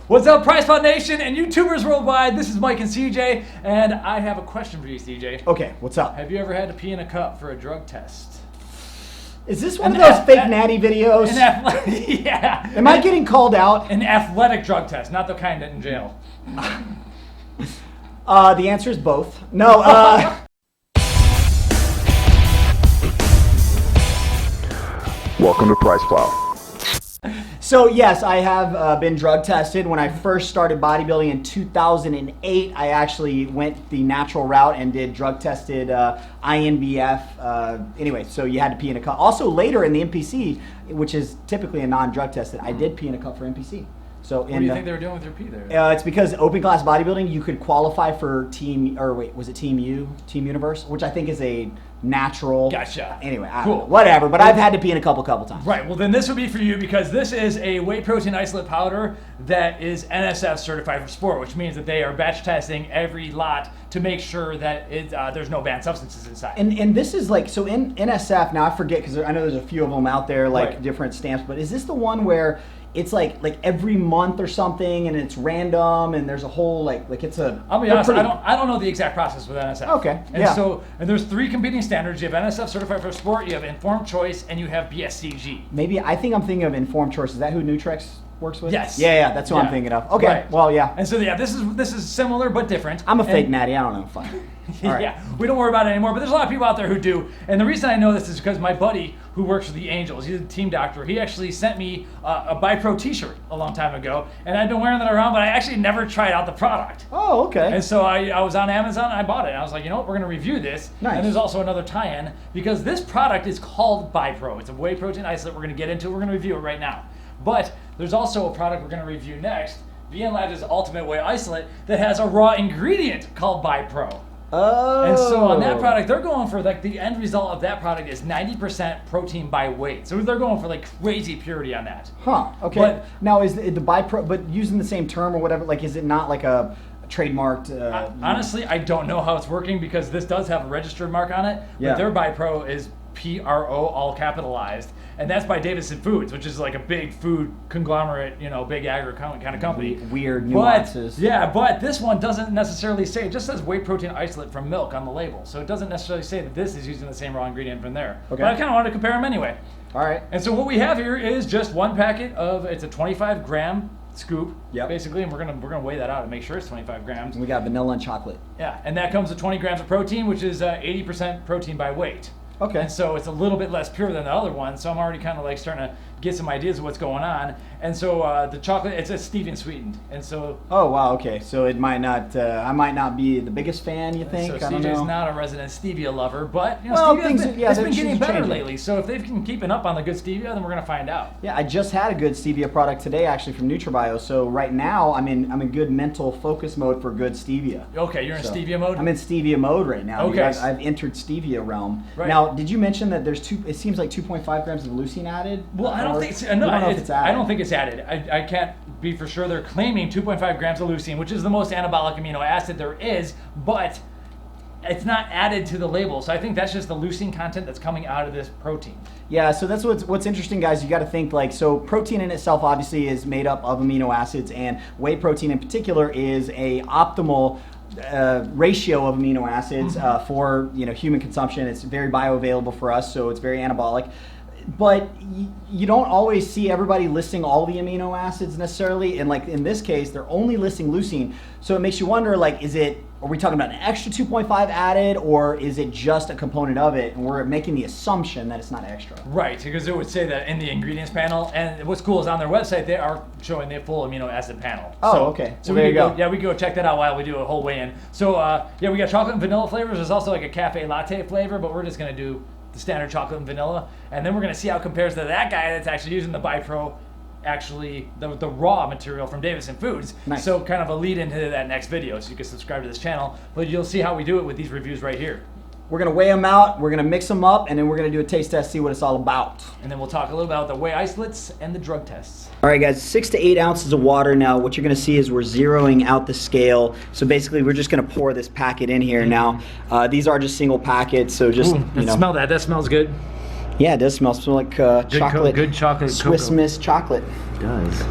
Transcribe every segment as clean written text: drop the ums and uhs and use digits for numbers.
What's up, PricePlow Nation and YouTubers worldwide? This is Mike and CJ, and I have a question for you, CJ. Okay, what's up? Have you ever had to pee in a cup for a drug test? Is this one of those fake natty videos? Yeah. Am I getting called out? An athletic drug test, not the kind in jail. The answer is both. No, Welcome to PricePlow. So yes, I have been drug tested. When I first started bodybuilding in 2008, I actually went the natural route and did drug tested INBF. Anyway, so you had to pee in a cup. Also later in the NPC, which is typically a non-drug tested, I did pee in a cup for NPC. So what do you think they were doing with your pee there? It's because open class bodybuilding, you could qualify for Team Universe, which I think is a natural. Gotcha. Anyway, cool. Whatever. But I've had to pee in a couple times. Right. Well, then this would be for you because this is a whey protein isolate powder that is NSF certified for sport, which means that they are batch testing every lot to make sure that there's no banned substances inside. And this is like, so in NSF, now I forget because I know there's a few of them out there, like right. different stamps, but is this the one where it's like every month or something, and it's random, and there's a whole like it's a. I'll be honest, I don't know the exact process with NSF. Okay. And there's 3 competing standards. You have NSF certified for sport, you have informed choice, and you have BSCG. Maybe I think I'm thinking of informed choice. Is that who Nutrex works with? Yes. Yeah, that's who I'm thinking of. Okay. Right. Well, yeah. And so this is similar but different. I'm a fake natty. I don't know. Fine. All right. Yeah, we don't worry about it anymore, but there's a lot of people out there who do. And the reason I know this is because my buddy who works for the Angels, he's a team doctor, he actually sent me a BiPro t-shirt a long time ago, and I've been wearing that around, but I actually never tried out the product. Oh, okay. And so I was on Amazon, and I bought it, and I was like, you know what, we're going to review this. Nice. And there's also another tie-in, because this product is called BiPro. It's a whey protein isolate. We're going to get into it. We're going to review it right now. But there's also a product we're going to review next, VN Labs' Ultimate Whey Isolate, that has a raw ingredient called BiPro. Oh. And so on that product, they're going for like the end result of that product is 90% protein by weight. So they're going for like crazy purity on that. Huh. Okay. But now is the BiPro, but using the same term or whatever, like is it not like a trademarked? Honestly, I don't know how it's working because this does have a registered mark on it. Yeah. But their BiPro is PRO all capitalized, and that's by Davidson Foods, which is like a big food conglomerate, big agri kind of company. Weird nuances. But this one doesn't necessarily say, it just says whey protein isolate from milk on the label. So it doesn't necessarily say that this is using the same raw ingredient from there. Okay. But I kind of wanted to compare them anyway. All right. And so what we have here is just one packet of, it's a 25 gram scoop, basically, and we're gonna weigh that out and make sure it's 25 grams. And we got vanilla and chocolate. Yeah, and that comes with 20 grams of protein, which is 80% protein by weight. Okay. And so it's a little bit less pure than the other one, so I'm already kind of like starting to get some ideas of what's going on. And so the chocolate, it's a stevia sweetened, and so. Oh wow, okay. So it might not, I might not be the biggest fan. You think? So I don't CJ's know. not a resident stevia lover, but well, it's been getting better changing lately. So if they've been keeping up on the good stevia, then we're gonna find out. Yeah, I just had a good stevia product today, actually from NutriBio. So right now, I'm in good mental focus mode for good stevia. Okay, you're in stevia mode. I'm in stevia mode right now. Okay, I've entered stevia realm. Right. Now, did you mention that there's it seems like 2.5 grams of leucine added? Well, I don't think it's added. I don't think it's added. I can't be for sure. They're claiming 2.5 grams of leucine, which is the most anabolic amino acid there is, but it's not added to the label. So I think that's just the leucine content that's coming out of this protein. Yeah, so that's what's interesting, guys. You got to think so protein in itself obviously is made up of amino acids, and whey protein in particular is a optimal ratio of amino acids for human consumption. It's very bioavailable for us, so it's very anabolic. But you don't always see everybody listing all the amino acids necessarily, and like in this case, they're only listing leucine. So it makes you wonder, like, are we talking about an extra 2.5 added, or is it just a component of it, and we're making the assumption that it's not extra? Right, because it would say that in the ingredients panel, and what's cool is on their website they are showing the full amino acid panel. Oh, okay. So well, there you go. Yeah, we can go check that out while we do a whole weigh-in. So yeah, we got chocolate and vanilla flavors. There's also like a cafe latte flavor, but we're just gonna do the standard chocolate and vanilla, and then we're gonna see how it compares to that guy that's actually using the BiPro, actually the raw material from Davidson Foods. Nice. So kind of a lead into that next video, so you can subscribe to this channel, but you'll see how we do it with these reviews right here. We're gonna weigh them out, we're gonna mix them up, and then we're gonna do a taste test, see what it's all about. And then we'll talk a little about the whey isolates and the drug tests. All right, guys, 6 to 8 ounces of water. Now, what you're gonna see is we're zeroing out the scale. So basically, we're just gonna pour this packet in here. Now, these are just single packets, so just, smell that. That smells good. Yeah, it does smell like chocolate. Good chocolate. Swiss cocoa. Miss chocolate. It does.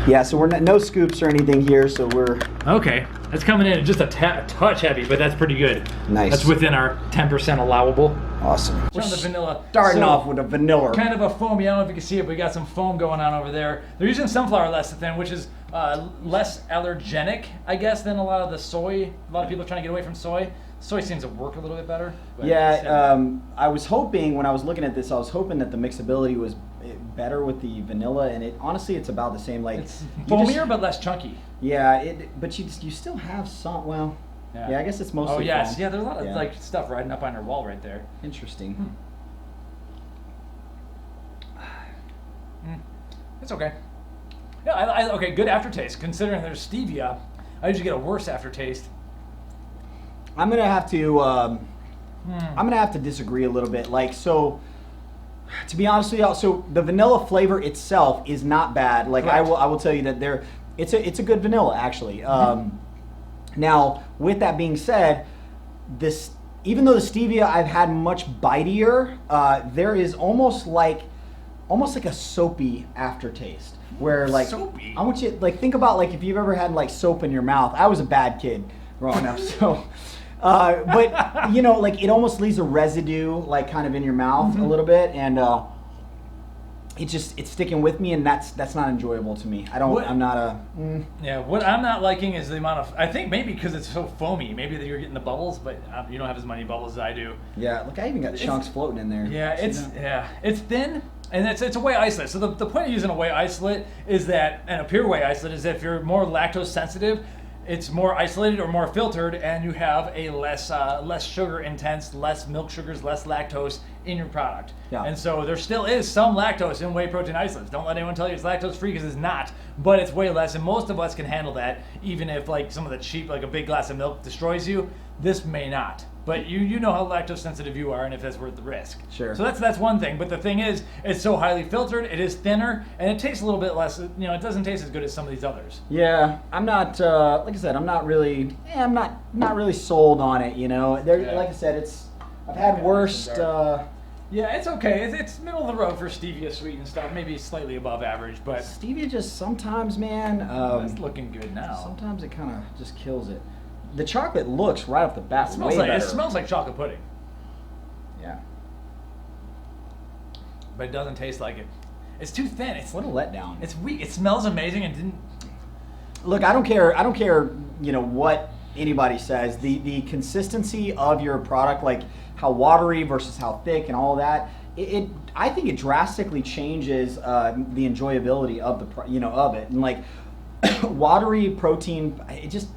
Yeah, so we're no scoops or anything here, so we're... Okay, that's coming in just a touch heavy, but that's pretty good. Nice. That's within our 10% allowable. Awesome. We're on the vanilla. Starting off with a vanilla. Kind of a foamy. I don't know if you can see it, but we got some foam going on over there. They're using sunflower lecithin, which is less allergenic, I guess, than a lot of the soy. A lot of people are trying to get away from soy. Soy seems to work a little bit better. Yeah, I was hoping, when I was looking at this, I was hoping that the mixability was better with the vanilla, and honestly it's about the same. Like, it's foamier but less chunky. Yeah, but you still have some. Well, yeah, I guess it's mostly. Oh yes, foam. yeah. There's a lot of like stuff riding up on your wall right there. Interesting. It's okay. Yeah, okay. Good aftertaste. Considering there's stevia, I usually get a worse aftertaste. I'm gonna have to disagree a little bit. Like, so, to be honest with you, so the vanilla flavor itself is not bad. Like, I will tell you that it's a good vanilla actually. Now, with that being said, even though the stevia I've had much bitier, there is almost like a soapy aftertaste. Where like soapy. I want you like think about like if you've ever had like soap in your mouth. I was a bad kid growing up, so. But you know, like it almost leaves a residue, like kind of in your mouth a little bit, and it's sticking with me, and that's not enjoyable to me. I'm not a. Yeah, what I'm not liking is the amount of. I think maybe because it's so foamy, maybe that you're getting the bubbles, but you don't have as many bubbles as I do. Yeah, look, I even got chunks floating in there. Yeah, it's thin. And it's a whey isolate. So the point of using a whey isolate is that, and a pure whey isolate is that if you're more lactose sensitive, it's more isolated or more filtered, and you have a less sugar intense, less milk sugars, less lactose in your product. Yeah. And so there still is some lactose in whey protein isolates. Don't let anyone tell you it's lactose free, because it's not, but it's way less, and most of us can handle that. Even if like some of the cheap, like a big glass of milk destroys you, this may not. But you know how lactose sensitive you are, and if that's worth the risk. Sure. So that's one thing. But the thing is, it's so highly filtered, it is thinner, and it tastes a little bit less. You know, it doesn't taste as good as some of these others. Yeah, I'm not. Like I said, I'm not really. I'm not really sold on it. You know, like I said, I've had worse. Yeah, it's okay. It's middle of the road for stevia sweetened stuff. Maybe slightly above average, but stevia just sometimes, man. It's looking good now. Sometimes it kind of just kills it. The chocolate looks right off the bat it smells like chocolate pudding. Yeah. But it doesn't taste like it. It's too thin. What a letdown. It's weak. It smells amazing and didn't. Look, I don't care. You know what anybody says. The consistency of your product, like how watery versus how thick and all that. I think it drastically changes the enjoyability of of it. And like watery protein, it just.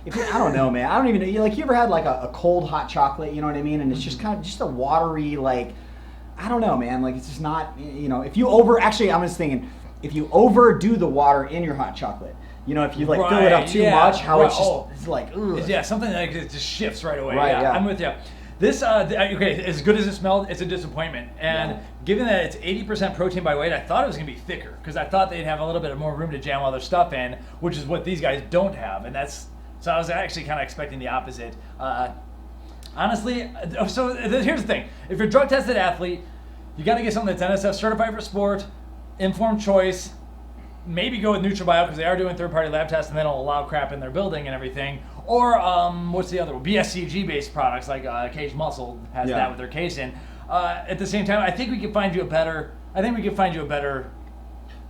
I don't know, man. I don't even know. Like, you ever had like a cold hot chocolate? You know what I mean? And it's just kind of just a watery, like, I don't know, man. Like, it's just not. You know, if you actually, I'm just thinking, if you overdo the water in your hot chocolate, you know, if you like fill it up too much, it's like, ugh. Yeah, something like it just shifts right away. Right, yeah. I'm with you. This, okay, as good as it smelled, it's a disappointment. And given that it's 80% protein by weight, I thought it was going to be thicker, because I thought they'd have a little bit more room to jam other stuff in, which is what these guys don't have, and that's. So I was actually kind of expecting the opposite. Honestly, so here's the thing. If you're a drug-tested athlete, you got to get something that's NSF certified for sport, informed choice, maybe go with NutriBio, because they are doing third-party lab tests and they don't allow crap in their building and everything. Or what's the other one? BSCG-based products like Cage Muscle has that with their casein. At the same time, I think we can find you a better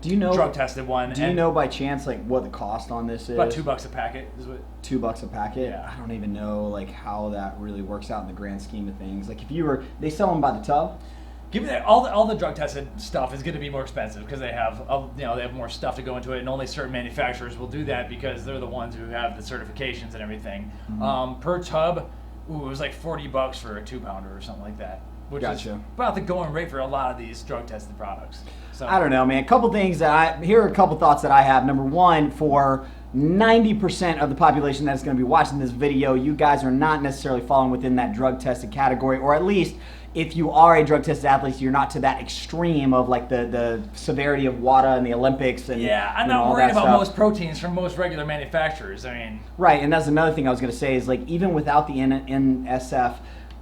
drug-tested one. Do you know by chance like what the cost on this is? About $2 a packet is what. $2 a packet? Yeah. I don't even know like how that really works out in the grand scheme of things. Like if they sell them by the tub. Given that all the drug-tested stuff is going to be more expensive, because they have they have more stuff to go into it, and only certain manufacturers will do that because they're the ones who have the certifications and everything. Mm-hmm. Per tub, it was like $40 for a 2-pounder or something like that. Which is about the going rate for a lot of these drug-tested products. So I don't know, man. Here are a couple thoughts that I have. Number one, for 90% of the population that's going to be watching this video, you guys are not necessarily falling within that drug-tested category, or at least if you are a drug-tested athlete, you're not to that extreme of like the severity of WADA and the Olympics and I'm not worried about most proteins from most regular manufacturers. I mean, right, and that's another thing I was going to say is like even without the NSF.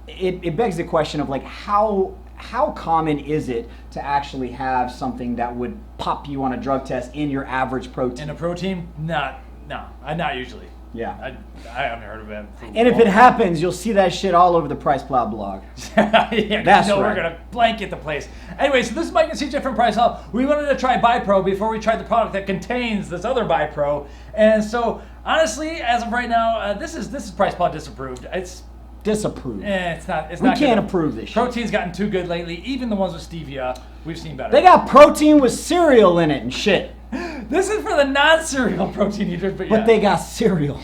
It begs the question of like how how common is it to actually have something that would pop you on a drug test in your average protein? In a protein? Not usually. Yeah. I haven't heard of it. And if it happens, you'll see that shit all over the PricePlow blog. Yeah, That's right. right. We're gonna blanket the place. Anyway, so this is Mike and CJ from PricePlow. We wanted to try BiPro before we tried the product that contains this other BiPro, and so honestly, as of right now, this is PricePlow disapproved. It's Disapprove. it's not. It's We not can't good. approve this shit. Protein's gotten too good lately. Even the ones with stevia, we've seen better. They got protein with cereal in it and shit. This is for the non-cereal protein eaters, but yeah. But they got cereal.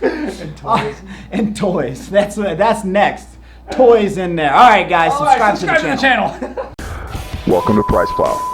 And toys. And toys. That's next. Toys in there. All right, guys, All right, subscribe to the channel. channel. Welcome to PricePlow.